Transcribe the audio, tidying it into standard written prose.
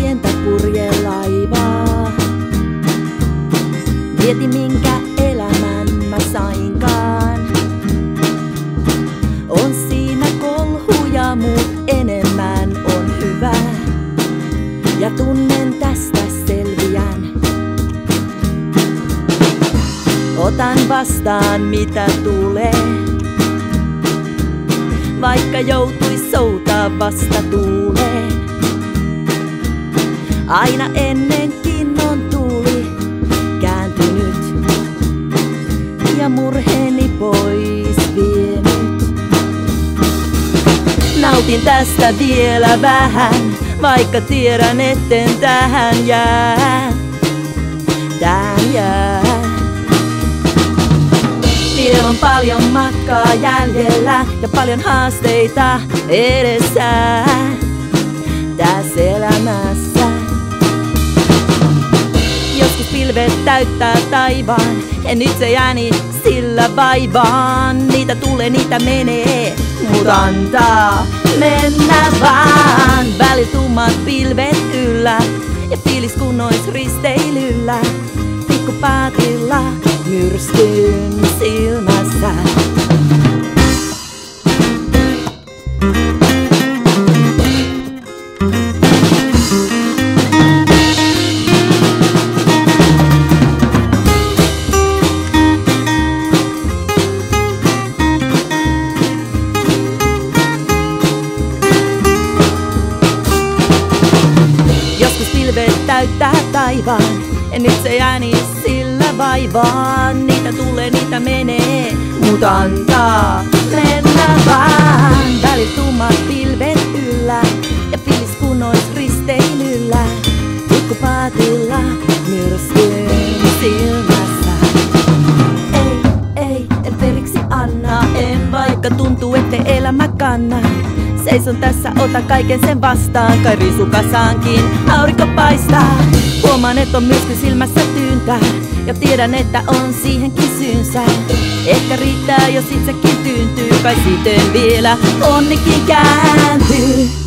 pientä purjelaivaa. Mieti minkä elämän mä sainkaan. On siinä kolhuja, mut enemmän on hyvää. Ja tunnen tästä selviän. Otan vastaan mitä tulee. Vaikka joutuis soutaa vasta tuuleen. Aina ennenkin on tuuli kääntynyt ja murheeni pois vienyt. Nautin tästä vielä vähän, vaikka tiedän etten tähän jää. Tähän jää. Vielä on paljon matkaa jäljellä ja paljon haasteita edessä tässä elämässä. Joskus pilvet täyttää taivaan ja nyt se jääni sillä vaivaan. Niitä tulee, niitä menee, mut antaa mennä vaan. Välillä tummat pilvet yllä ja fiilis kun ois risteilyllä. Pikkupaatilla myrskyn silmässä. Joskus pilvet täyttää taivaan ja nyt se ääni sillä vaivaan. Niitä tulee, niitä menee, mut antaa mennä vaan. Välillä tummat pilvet yllä ja fiilis kun ois risteilyllä. Pikkupaatilla myrskyn silmässä. Ei, en periksi anna, en vaikka tuntuu ettei elämä kanna. Seison tässä, ota kaiken sen vastaan, kai risukasaankin aurinko paistaa. Huomaan, et on myrsky silmässä tyyntää ja tiedän, että on siihenkin syynsä. Ehkä riittää, jos itsekin tyyntyy, kai siten vielä onnikin kääntyy.